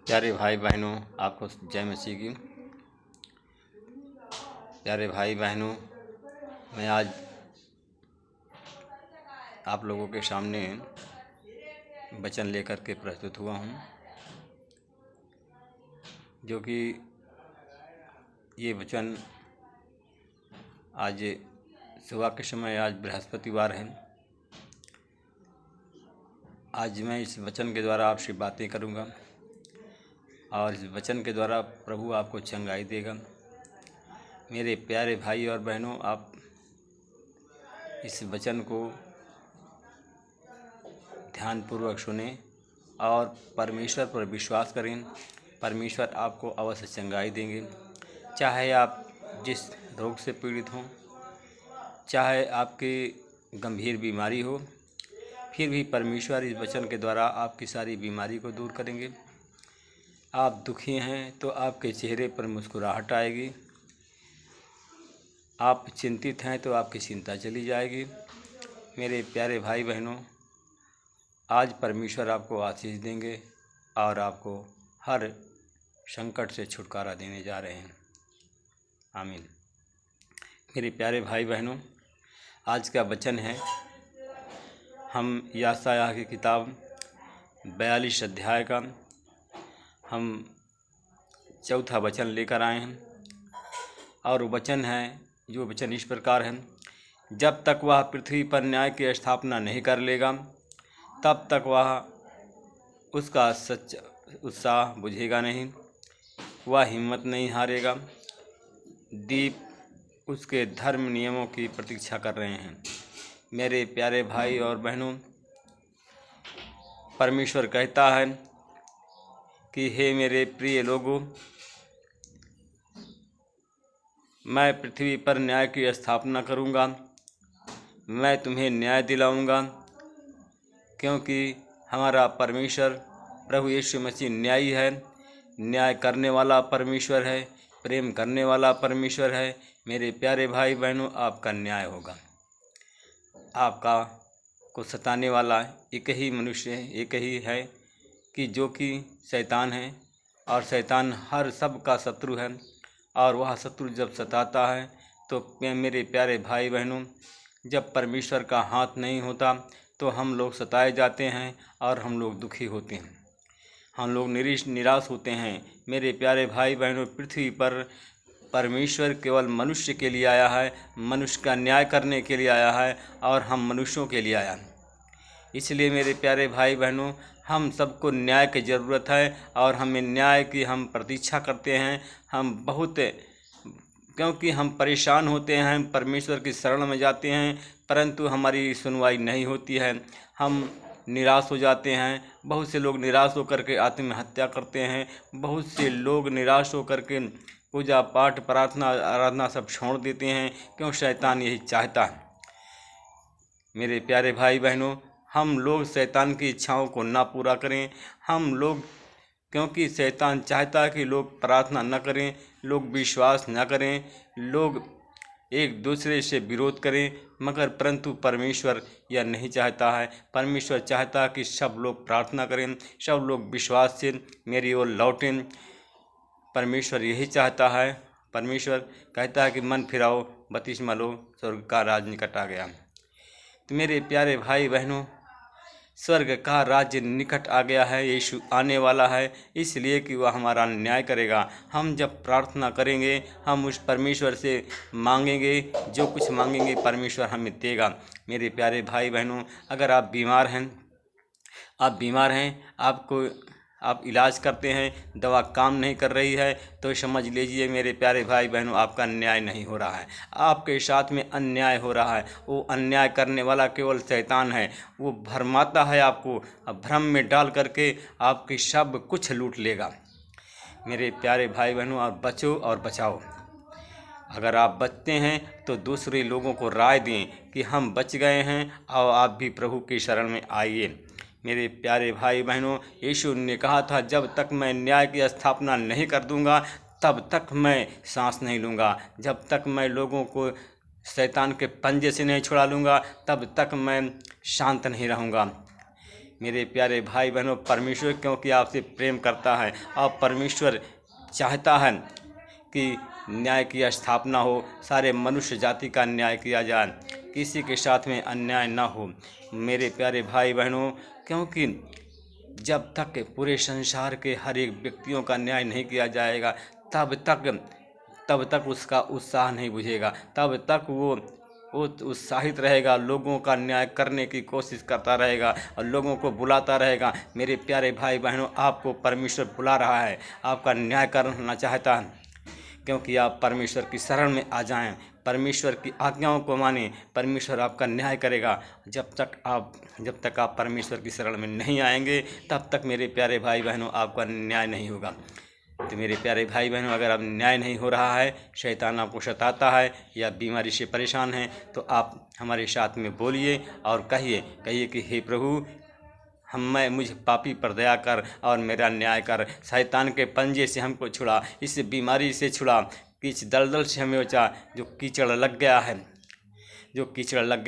प्यारे भाई बहनों, आपको जय मसीह की। प्यारे भाई बहनों, मैं आज आप लोगों के सामने वचन लेकर के प्रस्तुत हुआ हूँ, जो कि ये वचन आज सुबह के समय, आज बृहस्पतिवार है। आज मैं इस वचन के द्वारा आपसे बातें करूँगा और इस वचन के द्वारा प्रभु आपको चंगाई देगा। मेरे प्यारे भाई और बहनों, आप इस वचन को ध्यानपूर्वक सुनें और परमेश्वर पर विश्वास करें। परमेश्वर आपको अवश्य चंगाई देंगे। चाहे आप जिस रोग से पीड़ित हों, चाहे आपकी गंभीर बीमारी हो, फिर भी परमेश्वर इस वचन के द्वारा आपकी सारी बीमारी को दूर करेंगे। आप दुखी हैं तो आपके चेहरे पर मुस्कुराहट आएगी। आप चिंतित हैं तो आपकी चिंता चली जाएगी। मेरे प्यारे भाई बहनों, आज परमेश्वर आपको आशीष देंगे और आपको हर संकट से छुटकारा देने जा रहे हैं। आमीन। मेरे प्यारे भाई बहनों, आज का वचन है, हम यशायाह की किताब 42 अध्याय का हम चौथा वचन लेकर आए हैं। और वचन है, जो वचन इस प्रकार है, जब तक वह पृथ्वी पर न्याय की स्थापना नहीं कर लेगा, तब तक वह उसका सच्चा उत्साह बुझेगा नहीं, वह हिम्मत नहीं हारेगा। दीप उसके धर्म नियमों की प्रतीक्षा कर रहे हैं। मेरे प्यारे भाई और बहनों, परमेश्वर कहता है कि हे मेरे प्रिय लोगों, मैं पृथ्वी पर न्याय की स्थापना करूंगा, मैं तुम्हें न्याय दिलाऊंगा, क्योंकि हमारा परमेश्वर प्रभु यीशु मसीह न्यायी है, न्याय करने वाला परमेश्वर है, प्रेम करने वाला परमेश्वर है। मेरे प्यारे भाई बहनों, आपका न्याय होगा। आपका को सताने वाला एक ही मनुष्य है, एक ही है कि जो कि शैतान है, और शैतान हर सब का शत्रु है। और वह शत्रु जब सताता है तो मेरे प्यारे भाई बहनों, जब परमेश्वर का हाथ नहीं होता तो हम लोग सताए जाते हैं और हम लोग दुखी होते हैं, हम लोग निराश होते हैं। मेरे प्यारे भाई बहनों, पृथ्वी पर परमेश्वर केवल मनुष्य के लिए आया है, मनुष्य का न्याय करने के लिए आया है, और हम मनुष्यों के लिए आया है। इसलिए मेरे प्यारे भाई बहनों, हम सबको न्याय की ज़रूरत है और हमें न्याय की हम प्रतीक्षा करते हैं। हम बहुत, क्योंकि हम परेशान होते हैं, परमेश्वर की शरण में जाते हैं, परंतु हमारी सुनवाई नहीं होती है। हम निराश हो जाते हैं। बहुत से लोग निराश होकर के आत्महत्या करते हैं। बहुत से लोग निराश होकर के पूजा पाठ, प्रार्थना, आराधना सब छोड़ देते हैं, क्यों? शैतान यही चाहता है। मेरे प्यारे भाई बहनों, हम लोग शैतान की इच्छाओं को ना पूरा करें। हम लोग, क्योंकि शैतान चाहता है कि लोग प्रार्थना न करें, लोग विश्वास न करें, लोग एक दूसरे से विरोध करें, मगर परंतु परमेश्वर यह नहीं चाहता है। परमेश्वर चाहता है कि सब लोग प्रार्थना करें, सब लोग विश्वास से मेरी ओर लौटें। परमेश्वर यही चाहता है। परमेश्वर कहता है कि मन फिराओ, बपतिस्मा लो, स्वर्ग का राज निकट आ गया। तो मेरे प्यारे भाई बहनों, स्वर्ग का राज्य निकट आ गया है। यीशु आने वाला है, इसलिए कि वह हमारा न्याय करेगा। हम जब प्रार्थना करेंगे, हम उस परमेश्वर से मांगेंगे, जो कुछ मांगेंगे परमेश्वर हमें देगा। मेरे प्यारे भाई बहनों, अगर आप बीमार हैं, आप इलाज करते हैं, दवा काम नहीं कर रही है, तो समझ लीजिए मेरे प्यारे भाई बहनों, आपका न्याय नहीं हो रहा है, आपके साथ में अन्याय हो रहा है। वो अन्याय करने वाला केवल शैतान है। वो भरमाता है आपको, भ्रम में डाल करके आपकी सब कुछ लूट लेगा। मेरे प्यारे भाई बहनों, आप बचो और बचाओ। अगर आप बचते हैं तो दूसरे लोगों को राय दें कि हम बच गए हैं, और आप भी प्रभु की शरण में आइए। मेरे प्यारे भाई बहनों, यीशु ने कहा था, जब तक मैं न्याय की स्थापना नहीं कर दूंगा, तब तक मैं सांस नहीं लूँगा। जब तक मैं लोगों को शैतान के पंजे से नहीं छुड़ा लूँगा, तब तक मैं शांत नहीं रहूँगा। मेरे प्यारे भाई बहनों, परमेश्वर क्योंकि आपसे प्रेम करता है और परमेश्वर चाहता है कि न्याय की स्थापना हो, सारे मनुष्य जाति का न्याय किया जाए, किसी के साथ में अन्याय ना हो। मेरे प्यारे भाई बहनों, क्योंकि जब तक पूरे संसार के हर एक व्यक्तियों का न्याय नहीं किया जाएगा तब तक उसका उत्साह नहीं बुझेगा, तब तक वो उत्साहित रहेगा, लोगों का न्याय करने की कोशिश करता रहेगा और लोगों को बुलाता रहेगा। मेरे प्यारे भाई बहनों, आपको परमेश्वर बुला रहा है, आपका न्याय करना चाहता है, क्योंकि आप परमेश्वर की शरण में आ जाएं, परमेश्वर की आज्ञाओं को मानें, परमेश्वर आपका न्याय करेगा। जब तक आप परमेश्वर की शरण में नहीं आएंगे, तब तक मेरे प्यारे भाई बहनों आपका न्याय नहीं होगा। तो मेरे प्यारे भाई बहनों, अगर अब न्याय नहीं हो रहा है, शैतान आपको सताता है या बीमारी से परेशान हैं, तो आप हमारे साथ में बोलिए और कहिए कि हे प्रभु, मुझे पापी पर दया कर और मेरा न्याय कर। शैतान के पंजे से हमको छुड़ा, इस बीमारी से छुड़ा, किस दलदल से हमें बचा, जो कीचड़ लग गया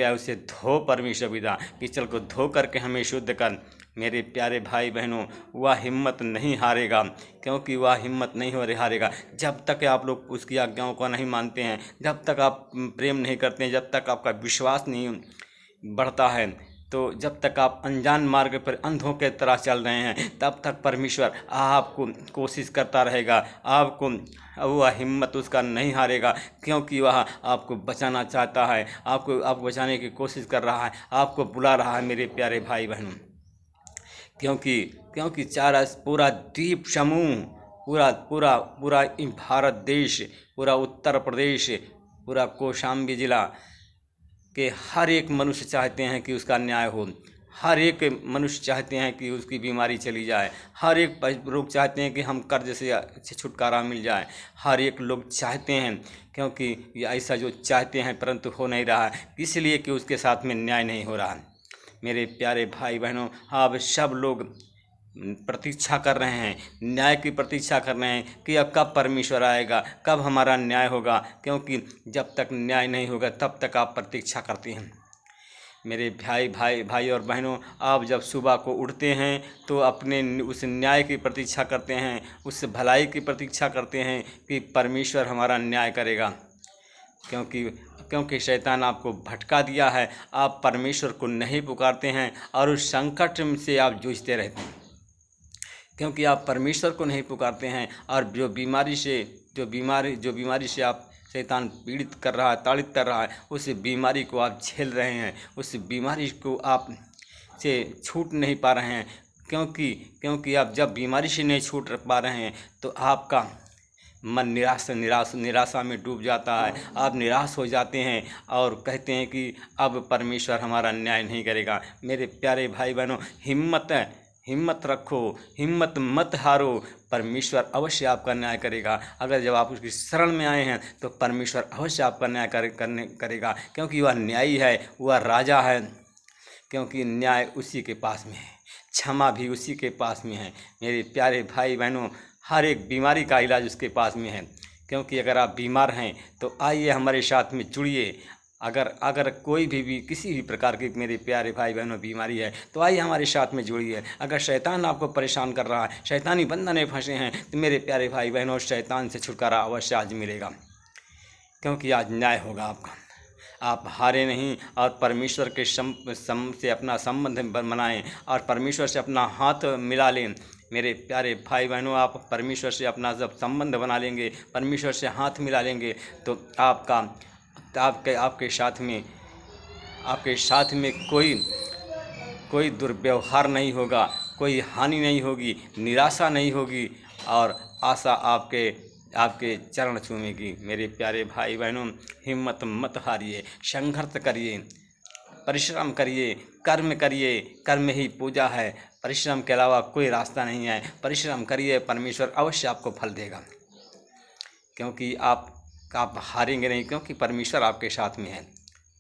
है उसे धो परमेश्वर पिता, कीचड़ को धो करके हमें शुद्ध कर। मेरे प्यारे भाई बहनों, वह हिम्मत नहीं हारेगा, क्योंकि वह हिम्मत नहीं हारेगा जब तक आप लोग उसकी आज्ञाओं को नहीं मानते हैं, जब तक आप प्रेम नहीं करते हैं, जब तक आपका विश्वास नहीं बढ़ता है। तो जब तक आप अनजान मार्ग पर अंधों के तरह चल रहे हैं, तब तक परमेश्वर आपको कोशिश करता रहेगा, आपको वह हिम्मत उसका नहीं हारेगा, क्योंकि वह आपको बचाना चाहता है, आपको बचाने की कोशिश कर रहा है, आपको बुला रहा है। मेरे प्यारे भाई बहनों, क्योंकि पूरा द्वीप समूह, पूरा भारत देश, पूरा उत्तर प्रदेश, पूरा कौशाम्बी जिला के हर एक मनुष्य चाहते हैं कि उसका न्याय हो, हर एक मनुष्य चाहते हैं कि उसकी बीमारी चली जाए, हर एक लोग चाहते हैं कि हम कर्ज से छुटकारा मिल जाए, हर एक लोग चाहते हैं, क्योंकि ये ऐसा जो चाहते हैं परंतु हो नहीं रहा है, इसलिए कि उसके साथ में न्याय नहीं हो रहा है। मेरे प्यारे भाई बहनों, आप सब लोग प्रतीक्षा कर रहे हैं, न्याय की प्रतीक्षा कर रहे हैं कि अब कब परमेश्वर आएगा, कब हमारा न्याय होगा, क्योंकि जब तक न्याय नहीं होगा तब तक आप प्रतीक्षा करते हैं। मेरे भाई और बहनों, आप जब सुबह को उठते हैं तो अपने उस न्याय की प्रतीक्षा करते हैं, उस भलाई की प्रतीक्षा करते हैं कि परमेश्वर हमारा न्याय करेगा, क्योंकि शैतान आपको भटका दिया है, आप परमेश्वर को नहीं पुकारते हैं और उस संकट से आप जूझते रहते हैं, क्योंकि आप परमेश्वर को नहीं पुकारते हैं। और जो बीमारी से आप शैतान पीड़ित कर रहा है, ताड़ित कर रहा है, उस बीमारी को आप झेल रहे हैं, उस बीमारी को आप से छूट नहीं पा रहे हैं, क्योंकि आप जब बीमारी से नहीं छूट पा रहे हैं तो आपका मन निराशा में डूब जाता है, आप निराश हो जाते हैं और कहते हैं कि अब परमेश्वर हमारा न्याय नहीं करेगा। मेरे प्यारे भाई बहनों, हिम्मत रखो, हिम्मत मत हारो, परमेश्वर अवश्य आपका न्याय करेगा। अगर जब आप उसकी शरण में आए हैं तो परमेश्वर अवश्य आपका न्याय करेगा, क्योंकि वह न्यायी है, वह राजा है, क्योंकि न्याय उसी के पास में है, क्षमा भी उसी के पास में है। मेरे प्यारे भाई बहनों, हर एक बीमारी का इलाज उसके पास में है, क्योंकि अगर आप बीमार हैं तो आइए हमारे साथ में जुड़िए। अगर कोई भी किसी भी प्रकार की मेरे प्यारे भाई बहनों बीमारी है तो आइए हमारे साथ में जुड़िए। अगर शैतान आपको परेशान कर रहा है, शैतानी बंधन में फंसे हैं, तो मेरे प्यारे भाई बहनों, शैतान से छुटकारा अवश्य आज मिलेगा, क्योंकि आज न्याय होगा आपका। आप हारे नहीं और परमेश्वर के से अपना संबंध बनाएं और परमेश्वर से अपना हाथ मिला लें। मेरे प्यारे भाई बहनों, आप परमेश्वर से अपना जब संबंध बना लेंगे, परमेश्वर से हाथ मिला लेंगे, तो आपके साथ में कोई दुर्व्यवहार नहीं होगा, कोई हानि नहीं होगी, निराशा नहीं होगी और आशा आपके चरण चूमेगी। मेरे प्यारे भाई बहनों, हिम्मत मत हारिए, संघर्ष करिए, परिश्रम करिए, कर्म ही पूजा है, परिश्रम के अलावा कोई रास्ता नहीं है। परिश्रम करिए, परमेश्वर अवश्य आपको फल देगा, क्योंकि आप हारेंगे नहीं, क्योंकि परमेश्वर आपके साथ में है।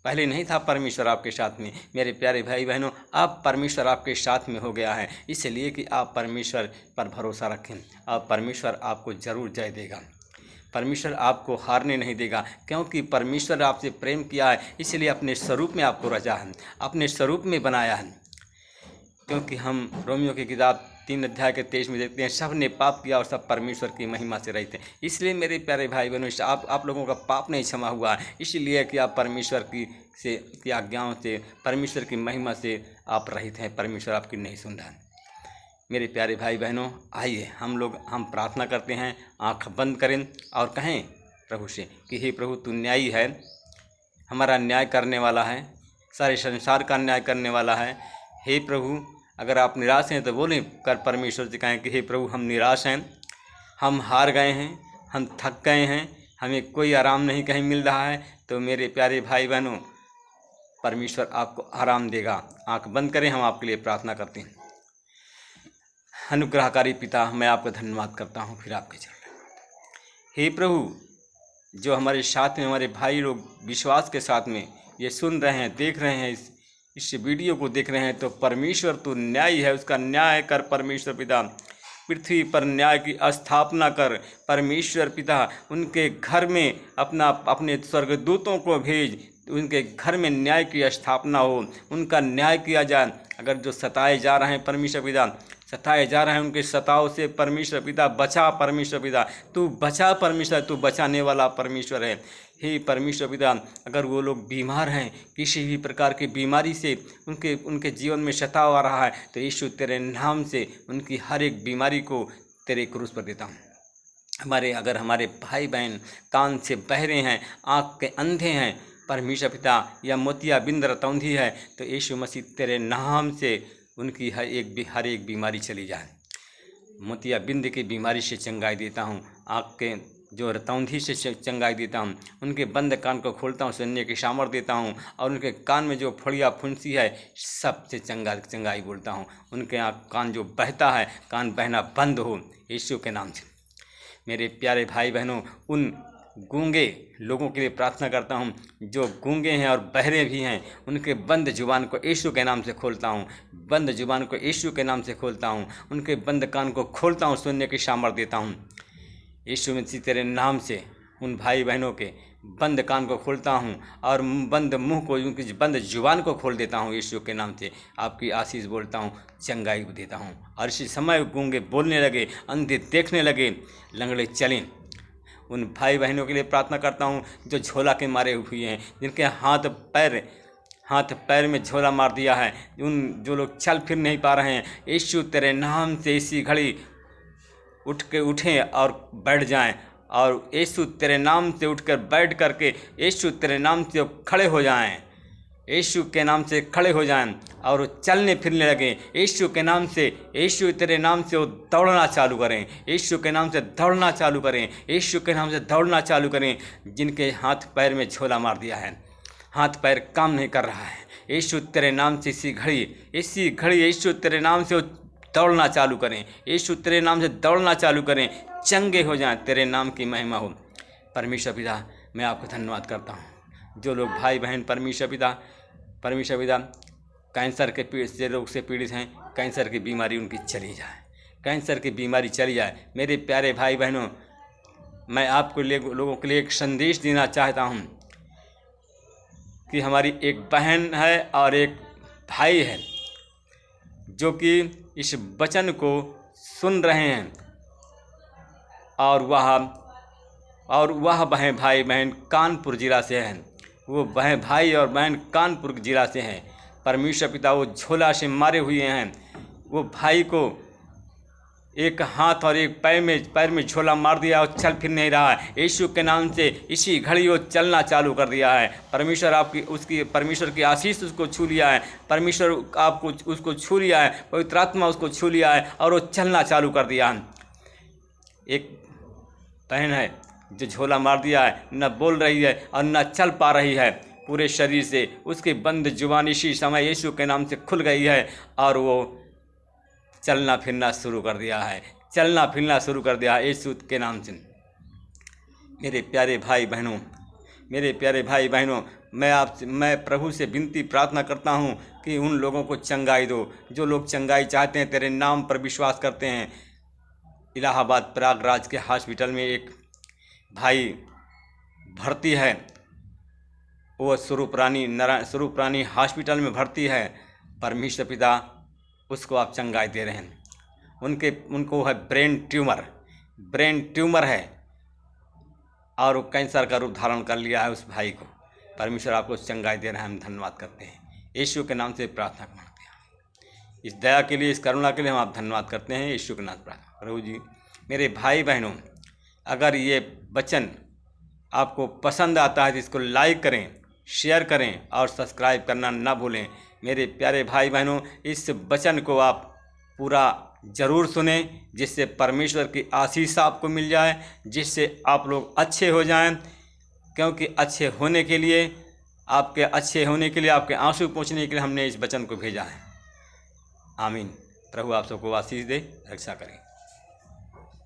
पहले नहीं था परमेश्वर आपके साथ में। मेरे प्यारे भाई बहनों, अब परमेश्वर आपके साथ में हो गया है, इसलिए कि आप परमेश्वर पर भरोसा रखें और परमेश्वर आपको ज़रूर जय देगा। परमेश्वर आपको हारने नहीं देगा, क्योंकि परमेश्वर आपसे प्रेम किया है, इसलिए अपने स्वरूप में आपको रचा है, अपने स्वरूप में बनाया है। क्योंकि हम रोमियो की किताब 3 अध्याय के 23 में देखते हैं, सब ने पाप किया और सब परमेश्वर की महिमा से रहित हैं। इसलिए मेरे प्यारे भाई बहनों, आप लोगों का पाप नहीं क्षमा हुआ है, इसलिए कि आप परमेश्वर की आज्ञाओं से, परमेश्वर की महिमा से आप रहित हैं। परमेश्वर आपकी नहीं सुन रहा है। मेरे प्यारे भाई बहनों, आइए हम प्रार्थना करते हैं। आँख बंद करें और कहें प्रभु से कि हे प्रभु, तू न्यायी है, हमारा न्याय करने वाला है, सारे संसार का न्याय करने वाला है। हे प्रभु, अगर आप निराश हैं तो बोलें, कर परमेश्वर से कहें कि हे प्रभु, हम निराश हैं, हम हार गए हैं, हम थक गए हैं, हमें कोई आराम नहीं कहीं मिल रहा है। तो मेरे प्यारे भाई बहनों, परमेश्वर आपको आराम देगा। आंख बंद करें, हम आपके लिए प्रार्थना करते हैं। अनुग्रहकारी पिता, मैं आपका धन्यवाद करता हूँ फिर आपके चरण। हे प्रभु, जो हमारे साथ में हमारे भाई लोग विश्वास के साथ में ये सुन रहे हैं, देख रहे हैं, इस वीडियो को देख रहे हैं, तो परमेश्वर तू न्यायी है, उसका न्याय कर परमेश्वर पिता। पृथ्वी पर न्याय की स्थापना कर परमेश्वर पिता। उनके घर में अपने स्वर्गदूतों को भेज, उनके घर में न्याय की स्थापना हो, उनका न्याय किया जाए। अगर जो सताए जा रहे हैं परमेश्वर पिता, सताए जा रहे हैं, उनके सताव से परमेश्वर पिता बचा। परमेश्वर पिता तू बचा, परमेश्वर तू बचाने वाला परमेश्वर है। हे परमेश्वर पिता, अगर वो लोग बीमार हैं, किसी भी प्रकार की बीमारी से उनके जीवन में सताव आ रहा है, तो यीशु तेरे नाम से उनकी हर एक बीमारी को तेरे क्रूस पर देता हूँ। अगर हमारे भाई बहन कान से बहरे हैं, आँख के अंधे हैं परमेश्वर पिता, या मोतिया बिंद रतौंधी है, तो यीशु मसीह तेरे नाम से उनकी हर एक बीमारी चली जाए। मोतिया बिंद की बीमारी से चंगाई देता हूँ, आँख के जो रतौंधी से चंगाई देता हूँ, उनके बंद कान को खोलता हूँ, सुनने की सामर्थ देता हूँ, और उनके कान में जो फड़िया फुंसी है सबसे चंगाई बोलता हूँ। उनके कान जो बहता है, कान बहना बंद हो यीशु के नाम से। मेरे प्यारे भाई बहनों, उन गूंगे लोगों के लिए प्रार्थना करता हूँ जो गूंगे हैं और बहरे भी हैं, उनके बंद जुबान को यीशु के नाम से खोलता हूँ, बंद जुबान को यीशु के नाम से खोलता हूँ, उनके बंद कान को खोलता हूँ, सुनने की सामर्थ देता हूँ। यीशु मसीह तेरे नाम से उन भाई बहनों के बंद कान को खोलता हूँ और बंद मुंह को, उनकी बंद जुबान को खोल देता हूँ। यीशु के नाम से आपकी आशीष बोलता हूँ, चंगाई देता हूँ। और इसी समय गूंगे बोलने लगे, अंधे देखने लगे, लंगड़े चलें। उन भाई बहनों के लिए प्रार्थना करता हूँ जो झोला के मारे हुए हैं, जिनके हाथ पैर में झोला मार दिया है, जो लोग चल फिर नहीं पा रहे हैं, यीशु तेरे नाम से इसी घड़ी उठें और बैठ जाएं, और यीशु तेरे नाम से उठकर बैठ करके यीशु तेरे नाम से खड़े हो जाएं, यीशु के नाम से खड़े हो जाएं और चलने फिरने लगें। यीशु के नाम से, यीशु तेरे नाम से वो दौड़ना चालू करें, यीशु के नाम से दौड़ना चालू करें, यीशु के नाम से दौड़ना चालू करें। जिनके हाथ पैर में झोला मार दिया है, हाथ पैर काम नहीं कर रहा है, यीशु तेरे नाम से इसी घड़ी यीशु तेरे नाम से दौड़ना चालू करें, यीशु तेरे नाम से दौड़ना चालू करें, चंगे हो जाएं, तेरे नाम की महिमा हो। परमेश्वर पिता, मैं आपको धन्यवाद करता हूँ। जो लोग भाई बहन परमेश्वर पिता कैंसर के रोग से पीड़ित हैं, कैंसर की बीमारी उनकी चली जाए, कैंसर की बीमारी चली जाए। मेरे प्यारे भाई बहनों, मैं आपको लोगों के लिए एक संदेश देना चाहता हूँ कि हमारी एक बहन है और एक भाई है जो कि इस वचन को सुन रहे हैं, और वह भाई बहन कानपुर जिला से हैं। वो भाई और बहन कानपुर जिला से हैं। परमेश्वर पिता, वो झोला से मारे हुए हैं। वो भाई को एक हाथ और एक पैर में झोला मार दिया और चल फिर नहीं रहा है। यीशु के नाम से इसी घड़ी वो चलना चालू कर दिया है। परमेश्वर की आशीष उसको छू लिया है। परमेश्वर उसको छू लिया है, पवित्र आत्मा उसको छू लिया है और वो चलना चालू कर दिया है। एक बहन है जो झोला मार दिया है, न बोल रही है और न चल पा रही है पूरे शरीर से। उसकी बंद जुबान इसी समय यीशु के नाम से खुल गई है और वो चलना फिरना शुरू कर दिया है, यीशु के नाम से। मेरे प्यारे भाई बहनों, मैं प्रभु से विनती प्रार्थना करता हूँ कि उन लोगों को चंगाई दो जो लोग चंगाई चाहते हैं, तेरे नाम पर विश्वास करते हैं। इलाहाबाद प्रयागराज के हॉस्पिटल में एक भाई भर्ती है, वो स्वरूप रानी हॉस्पिटल में भर्ती है। परमेश्वर पिता, उसको आप चंगाई दे रहे हैं। उनको है ब्रेन ट्यूमर है और वो कैंसर का रूप धारण कर लिया है उस भाई को। परमेश्वर आपको चंगाई दे रहे हैं, हम धन्यवाद करते हैं। यीशु के नाम से प्रार्थना मांगते हैं। इस दया के लिए, इस करुणा के लिए हम आप धन्यवाद करते हैं। यीशु के नाम प्रार्थना। प्रभु जी, मेरे भाई बहनों, अगर ये वचन आपको पसंद आता है तो इसको लाइक करें, शेयर करें और सब्सक्राइब करना ना भूलें। मेरे प्यारे भाई बहनों, इस वचन को आप पूरा ज़रूर सुने, जिससे परमेश्वर की आशीष आपको मिल जाए, जिससे आप लोग अच्छे हो जाएं। क्योंकि अच्छे होने के लिए, आपके आंसू पोंछने के लिए हमने इस वचन को भेजा है। आमीन। प्रभु आप सबको आशीष दे, रक्षा करें।